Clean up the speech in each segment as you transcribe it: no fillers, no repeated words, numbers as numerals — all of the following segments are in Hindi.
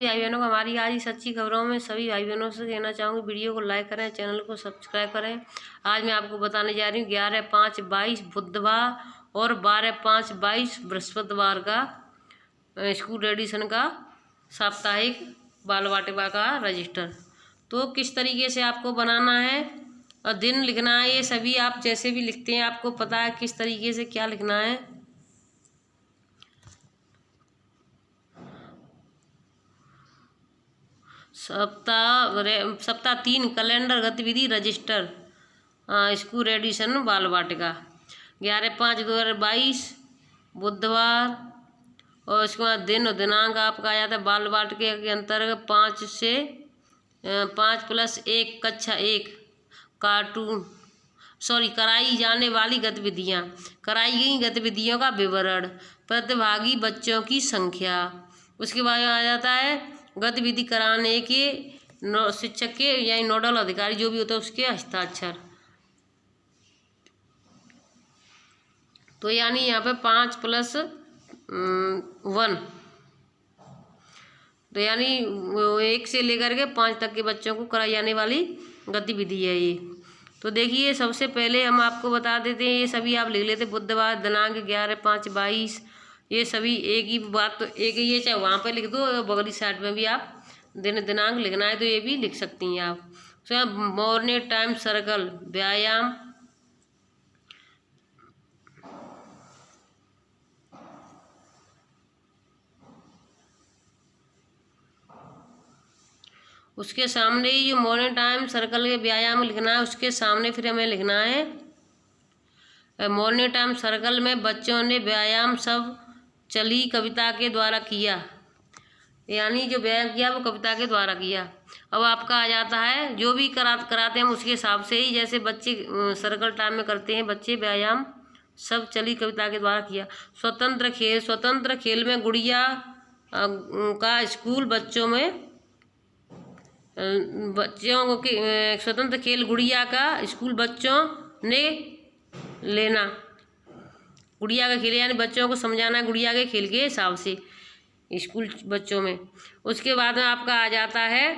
भाई बहनों को हमारी आज की सच्ची खबरों में सभी भाई बहनों से कहना चाहूँगी, वीडियो को लाइक करें, चैनल को सब्सक्राइब करें। आज मैं आपको बताने जा रही हूँ 11/5/22 बुधवार और 12/5/22 बृहस्पतिवार का स्कूल एडिशन का साप्ताहिक बाल वाटिका का रजिस्टर। तो किस तरीके से आपको बनाना है और दिन लिखना है, ये सभी आप जैसे भी लिखते हैं आपको पता है किस तरीके से क्या लिखना है। सप्ताह 3 कैलेंडर गतिविधि रजिस्टर स्कूल एडिशन बाल वाटिका 11/5/2022 बुधवार। और उसके बाद दिन और दिनांक आपका आ जाता है बाल वाटिका के अंतर्गत 5+1 कक्षा 1 कार्टून कराई जाने वाली गतिविधियाँ, कराई गई गतिविधियों का विवरण, प्रतिभागी बच्चों की संख्या। उसके बाद आ जाता है गतिविधि कराने के शिक्षक के या नोडल अधिकारी जो भी होता है उसके हस्ताक्षर। तो यानी यहाँ पे 5+1, तो यानी 1 से लेकर के 5 तक के बच्चों को कराई जाने वाली गतिविधि है ये। तो देखिए सबसे पहले हम आपको बता देते हैं, ये सभी आप लिख लेते बुधवार दिनांक 11/5/22। ये सभी एक ही बात, तो एक ही है, चाहे वहाँ पर लिख दो बगली साइड में भी आप दिन दिनांक लिखना है तो ये भी लिख सकती हैं आप। तो मॉर्निंग टाइम सर्कल व्यायाम, उसके सामने ही जो मॉर्निंग टाइम सर्कल के व्यायाम लिखना है उसके सामने फिर हमें लिखना है मॉर्निंग टाइम सर्कल में बच्चों ने व्यायाम सब चली कविता के द्वारा किया। यानी जो व्यायाम किया वो कविता के द्वारा किया। अब आपका आ जाता है जो भी कराते हैं हम उसके हिसाब से ही, जैसे बच्चे सर्कल टाइम में करते हैं बच्चे व्यायाम सब चली कविता के द्वारा किया। स्वतंत्र खेल में गुड़िया का स्कूल बच्चों के स्वतंत्र खेल गुड़िया का स्कूल बच्चों ने लेना। गुड़िया का खेल यानी बच्चों को समझाना है गुड़िया के खेल के हिसाब से स्कूल बच्चों में। उसके बाद में आपका आ जाता है,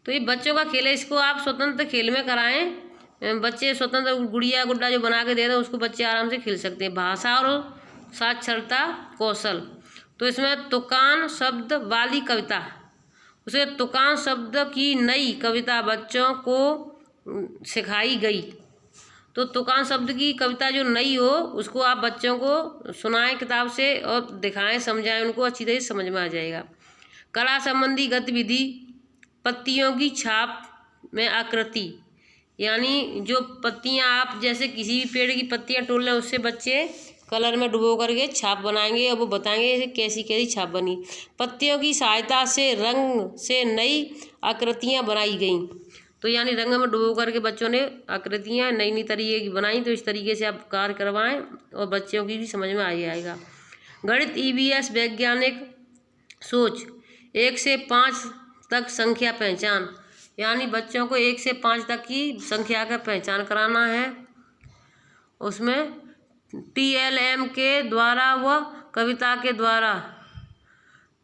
तो ये बच्चों का खेल है, इसको आप स्वतंत्र खेल में कराएं। बच्चे स्वतंत्र गुड़िया गुड्डा जो बना के दे रहे हैं उसको बच्चे आराम से खेल सकते हैं। भाषा और साक्षरता कौशल, तो इसमें तुकान शब्द वाली कविता, उसे तुकान शब्द की नई कविता बच्चों को सिखाई गई। तो तुकान शब्द की कविता जो नई हो उसको आप बच्चों को सुनाएं किताब से और दिखाएं, समझाएं, उनको अच्छी तरह से समझ में आ जाएगा। कला संबंधी गतिविधि पत्तियों की छाप में आकृति, यानी जो पत्तियां आप जैसे किसी भी पेड़ की पत्तियां तोड़ लें उससे बच्चे कलर में डुबो करके छाप बनाएंगे और वो बताएंगे कैसी कैसी छाप बनी। पत्तियों की सहायता से रंग से नई आकृतियां बनाई गईं, तो यानी रंग में डुबो करके बच्चों ने आकृतियां नई नई तरीके की बनाई। तो इस तरीके से आप कार्य करवाएं और बच्चों की भी समझ में आ जाएगा। गणित EVS वैज्ञानिक सोच 1 से 5 तक संख्या पहचान, यानी बच्चों को 1 से 5 तक की संख्या का पहचान कराना है। उसमें TLM के द्वारा व कविता के द्वारा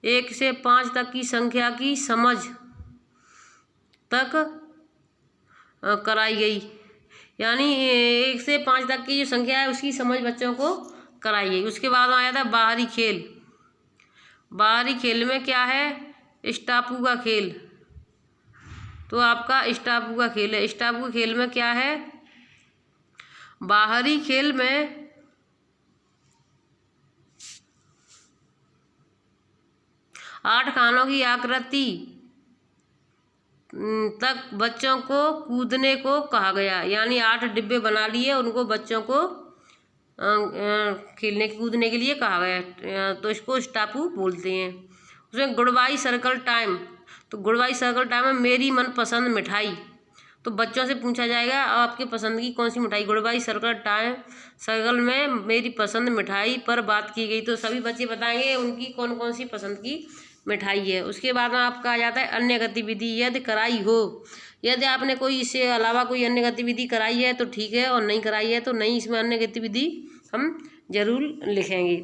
1 से 5 तक की संख्या की समझ तक कराई गई, यानी 1 से 5 तक की जो संख्या है उसकी समझ बच्चों को कराई गई। उसके बाद आया था बाहरी खेल। बाहरी खेल में क्या है, स्टापू का खेल। तो आपका स्टापू का खेल है। स्टापू खेल में क्या है, बाहरी खेल में 8 खानों की आकृति तक बच्चों को कूदने को कहा गया, यानी 8 डिब्बे बना लिए उनको बच्चों को खेलने कूदने के लिए कहा गया, तो इसको स्टापू बोलते हैं। उसमें गुड़बाई सर्कल टाइम, तो गुड़बाई सर्कल टाइम में मेरी मनपसंद मिठाई, तो बच्चों से पूछा जाएगा आपके पसंद की कौन सी मिठाई। गुड़बाई सर्कल में मेरी पसंद मिठाई पर बात की गई, तो सभी बच्चे बताएंगे उनकी कौन कौन सी पसंद की मिठाई है। उसके बाद में आपका आ जाता है अन्य गतिविधि, यदि कराई हो, यदि आपने कोई इससे अलावा कोई अन्य गतिविधि कराई है तो ठीक है और नहीं कराई है तो नहीं, इसमें अन्य गतिविधि हम जरूर लिखेंगे।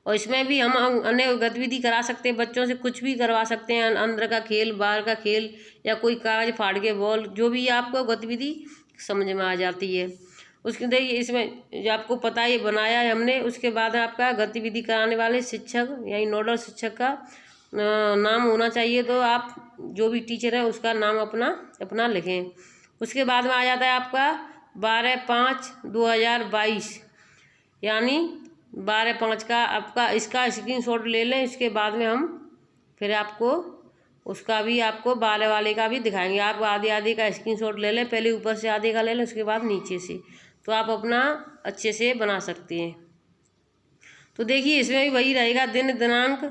और इसमें भी हम अन्य गतिविधि करा सकते हैं, बच्चों से कुछ भी करवा सकते हैं, अंदर का खेल, बाहर का खेल, या कोई कागज फाड़ के बॉल, जो भी आपको गतिविधि समझ में आ जाती है। उसके देखिए इसमें जो आपको पता है ये बनाया है हमने। उसके बाद आपका गतिविधि कराने वाले शिक्षक यानी नोडल शिक्षक का नाम होना चाहिए, तो आप जो भी टीचर है उसका नाम अपना अपना लिखें। उसके बाद में आ जाता है आपका 12/5/2022, यानी 12/5 का आपका इसका स्क्रीनशॉट ले लें। इसके बाद में हम फिर आपको उसका भी आपको बारह वाले का भी दिखाएंगे। आप आधे आधे का स्क्रीनशॉट ले लें, पहले ऊपर से आधे का ले लें, उसके बाद नीचे से, तो आप अपना अच्छे से बना सकते हैं। तो देखिए इसमें भी वही रहेगा, दिन दिनांक,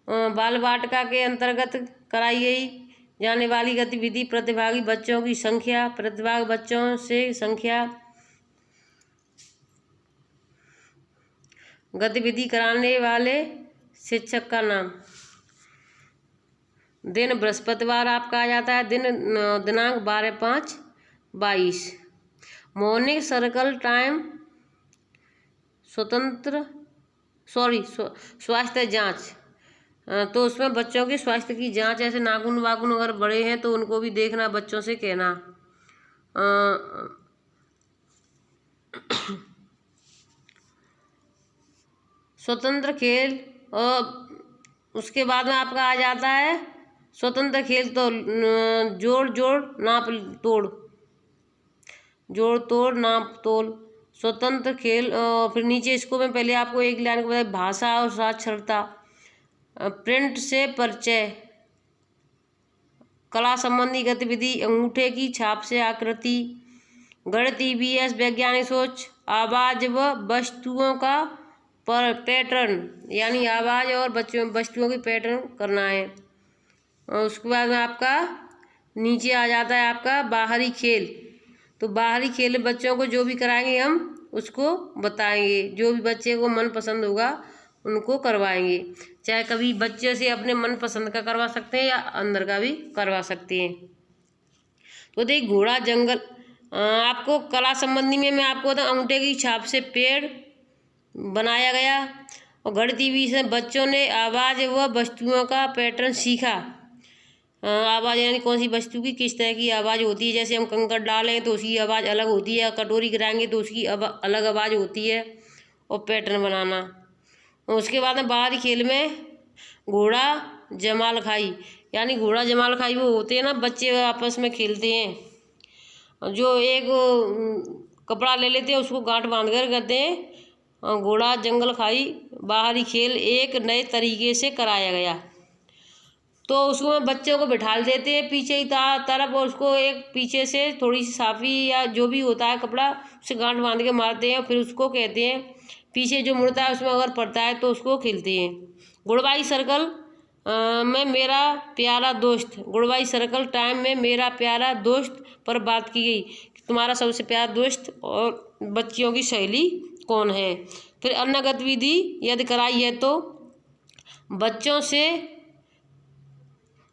बाल वाटिका के अंतर्गत कराई गई जाने वाली गतिविधि, प्रतिभागी बच्चों की संख्या, प्रतिभागी बच्चों से संख्या, गतिविधि कराने वाले शिक्षक का नाम, दिन बृहस्पतिवार आपका आ जाता है, दिनांक 12/5/22, मॉर्निंग सर्कल टाइम, स्वास्थ्य जांच, तो उसमें बच्चों की स्वास्थ्य की जांच, ऐसे नाखून वाखून अगर बड़े हैं तो उनको भी देखना, बच्चों से कहना। स्वतंत्र खेल, और उसके बाद में आपका आ जाता है स्वतंत्र खेल, तो जोड़ जोड़ नाप तोड़, जोड़ तोड़ नाप तोड़, स्वतंत्र खेल। फिर नीचे इसको मैं पहले आपको एक लाइन को बताया, भाषा और साक्षरता, प्रिंट से परिचय, कला संबंधी गतिविधि, अंगूठे की छाप से आकृति, गणित EVS, वैज्ञानिक सोच, आवाज व वस्तुओं का पैटर्न, यानी आवाज और वस्तुओं की पैटर्न करना है। और उसके बाद में आपका नीचे आ जाता है आपका बाहरी खेल, तो बाहरी खेल बच्चों को जो भी कराएंगे हम उसको बताएंगे, जो भी बच्चे को मन पसंद होगा उनको करवाएंगे, चाहे कभी बच्चे से अपने मन पसंद का करवा सकते हैं या अंदर का भी करवा सकते हैं। तो देखिए घोड़ा जंगल, आपको कला संबंधी में मैं आपको बताऊँ, अंगूठे की छाप से पेड़ बनाया गया, और गणित EVS से बच्चों ने आवाज़ व वस्तुओं का पैटर्न सीखा। आवाज़ यानी कौन सी वस्तु की किस तरह की आवाज़ होती है, जैसे हम कंकड़ डालें तो उसकी आवाज़ अलग होती है, कटोरी गिराएंगे तो उसकी अलग आवाज़ होती है, और पैटर्न बनाना। और उसके बाद में बाहरी खेल में घोड़ा जमाल खाई, यानी घोड़ा जमाल खाई वो होते हैं ना, बच्चे आपस में खेलते हैं, जो एक कपड़ा ले लेते हैं उसको गांठ बांध कर करते हैं, घोड़ा जंगल खाई बाहरी खेल एक नए तरीके से कराया गया। तो उसमें बच्चों को बिठा देते हैं पीछे की तरफ, और उसको एक पीछे से थोड़ी सी साफी या जो भी होता है कपड़ा, उससे गांठ बांध के मारते हैं, फिर उसको कहते हैं पीछे जो मुड़ता है उसमें अगर पड़ता है तो उसको खेलते हैं। गुड़बाई सर्कल में मेरा प्यारा दोस्त, गुड़बाई सर्कल टाइम में मेरा प्यारा दोस्त पर बात की गई कि तुम्हारा सबसे प्यारा दोस्त और बच्चियों की सहेली कौन है। फिर अन्य गतिविधि यदि कराई है तो बच्चों से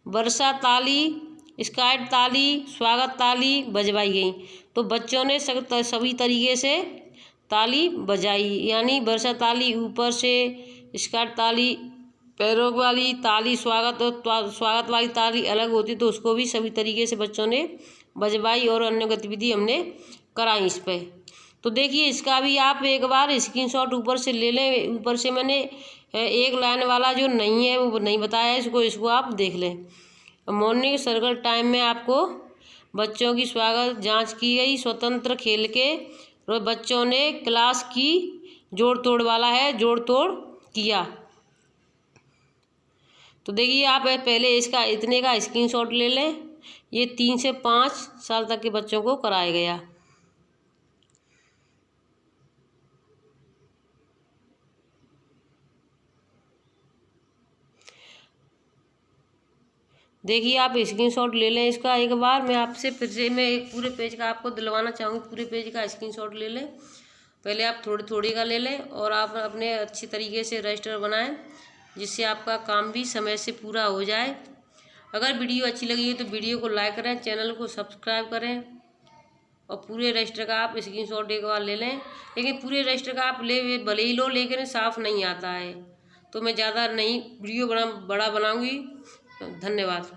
वर्षा ताली, स्काउट ताली, स्वागत ताली बजवाई गई, तो बच्चों ने सभी तरीके से ताली बजाई, यानी वर्षा ताली ऊपर से, स्काउट ताली पैरों वाली ताली, स्वागत वाली ताली अलग होती, तो उसको भी सभी तरीके से बच्चों ने बजवाई, और अन्य गतिविधि हमने कराई इस पर। तो देखिए इसका भी आप एक बार स्क्रीनशॉट ऊपर से ले लें, ऊपर से मैंने एक लाइन वाला जो नहीं है वो नहीं बताया है, इसको आप देख लें। मॉर्निंग सर्कल टाइम में आपको बच्चों की स्वागत जांच की गई, स्वतंत्र खेल के बच्चों ने क्लास की जोड़ तोड़ वाला है, जोड़ तोड़ किया। तो देखिए आप पहले इसका इतने का स्क्रीनशॉट ले लें, ये 3 से 5 साल तक के बच्चों को कराया गया। देखिए आप स्क्रीनशॉट ले लें इसका एक बार, मैं आपसे फिर से मैं एक पूरे पेज का आपको दिलवाना चाहूँगी, पूरे पेज का स्क्रीनशॉट ले लें। पहले आप थोड़ी थोड़ी का ले लें और आप अपने अच्छी तरीके से रजिस्टर बनाएं, जिससे आपका काम भी समय से पूरा हो जाए। अगर वीडियो अच्छी लगी है तो वीडियो को लाइक करें, चैनल को सब्सक्राइब करें और पूरे रजिस्टर का आप स्क्रीनशॉट एक बार ले लें। लेकिन पूरे रजिस्टर का आप भले ही लो, लेकिन साफ़ नहीं आता है। तो मैं ज़्यादा नहीं वीडियो बड़ा बनाऊँगी। धन्यवाद।